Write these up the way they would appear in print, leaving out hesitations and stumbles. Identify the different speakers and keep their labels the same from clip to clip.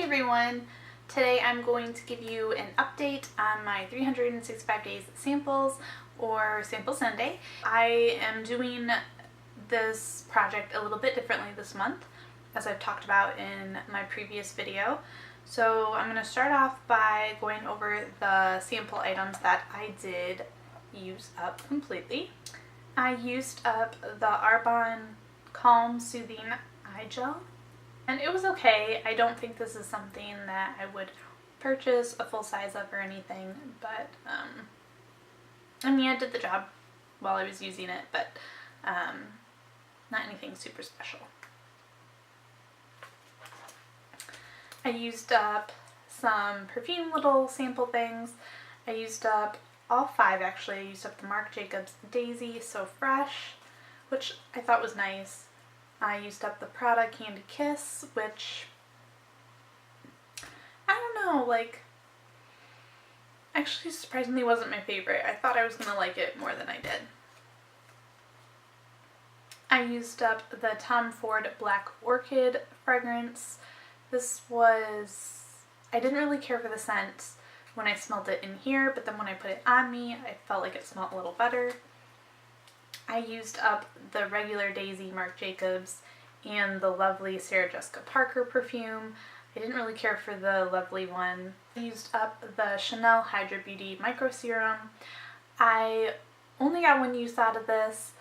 Speaker 1: everyone! Today I'm going to give you an update on my 365 days samples, or Sample Sunday. I am doing this project a little bit differently this month, as I've talked about in my previous video. So I'm going to start off by going over the sample items that I did use up completely. I used up the Arbonne Calm Soothing Eye Gel, and it was okay. I don't think this is something that I would purchase a full size of or anything, but I mean, I did the job while I was using it, but not anything super special. I used up some perfume little sample things. I used up all 5 actually. I used up the Marc Jacobs Daisy So Fresh, which I thought was nice. I used up the Prada Candy Kiss, which, I don't know, like, actually surprisingly wasn't my favorite. I thought I was going to like it more than I did. I used up the Tom Ford Black Orchid fragrance. This was, I didn't really care for the scent when I smelled it in here, but then when I put it on me, I felt like it smelled a little better. I used up the regular Daisy Marc Jacobs and the lovely Sarah Jessica Parker perfume. I didn't really care for the lovely one. I used up the Chanel Hydra Beauty Micro Serum. I only got one use out of this,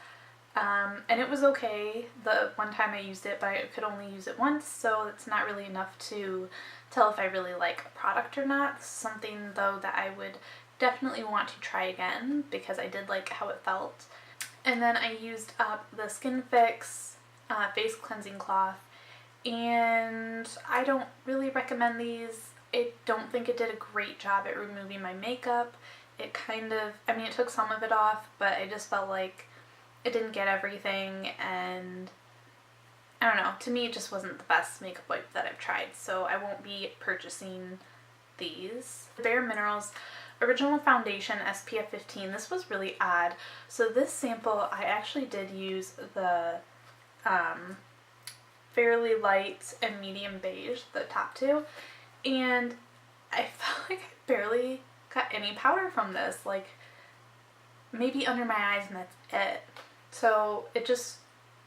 Speaker 1: and it was okay the one time I used it, but I could only use it once, so it's not really enough to tell if I really like a product or not. This is something though that I would definitely want to try again because I did like how it felt. And then I used up the Skin Fix face cleansing cloth, and I don't really recommend these. I don't think it did a great job at removing my makeup. It kind of, I mean, it took some of it off, but I just felt like it didn't get everything, and I don't know, to me it just wasn't the best makeup wipe that I've tried, so I won't be purchasing these. The Bare Minerals Original Foundation SPF 15. This was really odd. So this sample, I actually did use the Fairly Light and Medium Beige, the top two, and I felt like I barely got any powder from this, like maybe under my eyes, and that's it. So it just,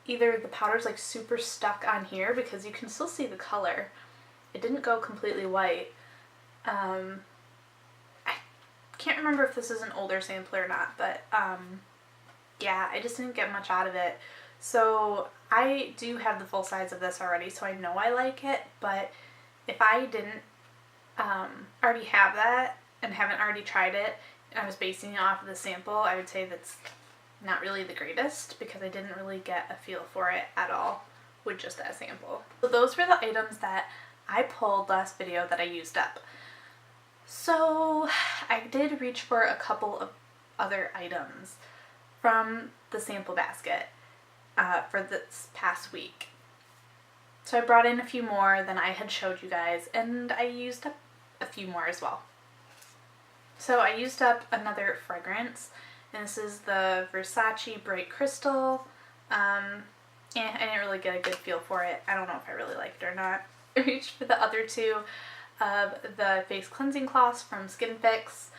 Speaker 1: either the powder's like super stuck on here because you can still see the color. It didn't go completely white. I can't remember if this is an older sample or not, but yeah, I just didn't get much out of it. So I do have the full size of this already, so I know I like it, but if I didn't already have that and haven't already tried it, and I was basing it off of the sample, I would say that's not really the greatest because I didn't really get a feel for it at all with just that sample. So those were the items that I pulled last video that I used up. So I did reach for a couple of other items from the sample basket for this past week. So I brought in a few more than I had showed you guys, and I used up a few more as well. So I used up another fragrance, and this is the Versace Bright Crystal. I didn't really get a good feel for it. I don't know if I really liked it or not. I reached for the other two of the face cleansing cloths from Skin Fix.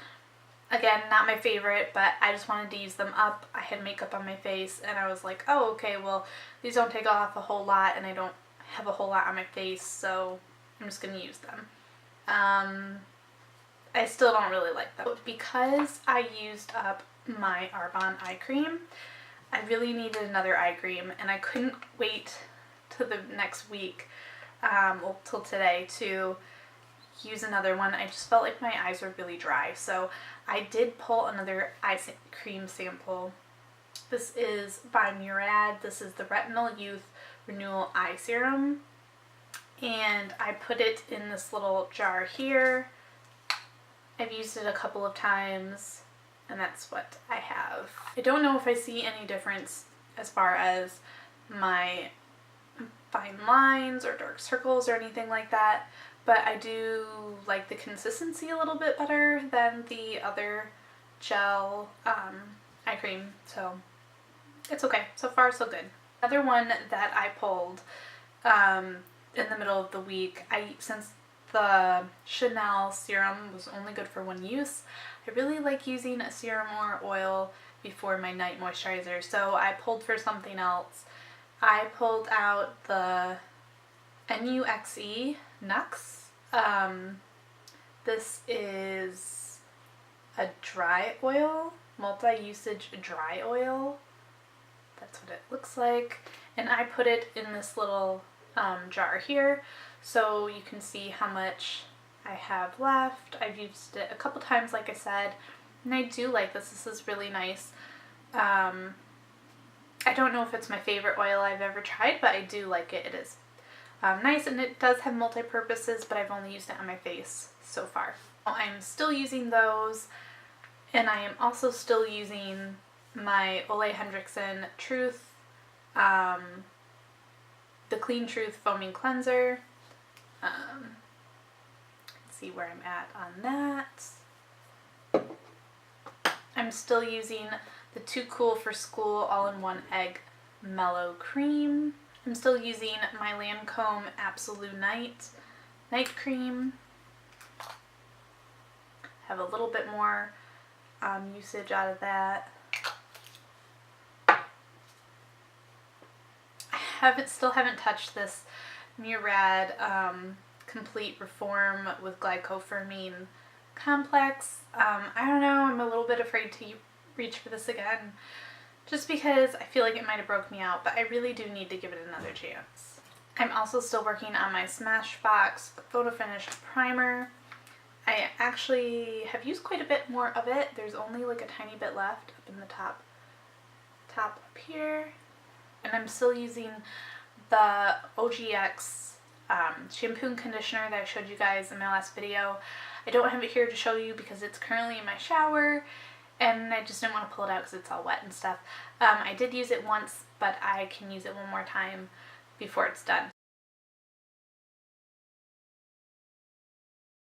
Speaker 1: Again, not my favorite, but I just wanted to use them up. I had makeup on my face, and I was like, oh, okay, well, these don't take off a whole lot, and I don't have a whole lot on my face, so I'm just going to use them. I still don't really like them. But because I used up my Arbonne eye cream, I really needed another eye cream, and I couldn't wait till the next week, well, till today, to use another one. I just felt like my eyes were really dry, so I did pull another eye cream sample. This is by Murad. This is the Retinol Youth Renewal Eye Serum, and I put it in this little jar here. I've used it a couple of times, and that's what I have. I don't know if I see any difference as far as my fine lines or dark circles or anything like that, but I do like the consistency a little bit better than the other gel eye cream, so it's okay. So far, so good. Another one that I pulled in the middle of the week, since the Chanel serum was only good for one use. I really like using a serum or oil before my night moisturizer, so I pulled for something else. I pulled out the Nux. This is a dry oil, multi-usage dry oil. That's what it looks like. And I put it in this little jar here so you can see how much I have left. I've used it a couple times, like I said, and I do like this. This is really nice. I don't know if it's my favorite oil I've ever tried, but I do like it. It is nice, and it does have multi-purposes, but I've only used it on my face so far. I'm still using those, and I am also still using my OleHenriksen Truth, the Clean Truth Foaming Cleanser. Let's see where I'm at on that. I'm still using the Too Cool for School All-in-One Egg Mellow Cream. I'm still using my Lancome Absolue Night Cream. Have a little bit more usage out of that. I still haven't touched this Murad Complete Reform with glycofermine complex. I don't know, I'm a little bit afraid to reach for this again, just because I feel like it might have broke me out, but I really do need to give it another chance. I'm also still working on my Smashbox Photo Finish Primer. I actually have used quite a bit more of it. There's only like a tiny bit left up in the top up here. And I'm still using the OGX shampoo and conditioner that I showed you guys in my last video. I don't have it here to show you because it's currently in my shower, and I just didn't want to pull it out because it's all wet and stuff. I did use it once, but I can use it one more time before it's done.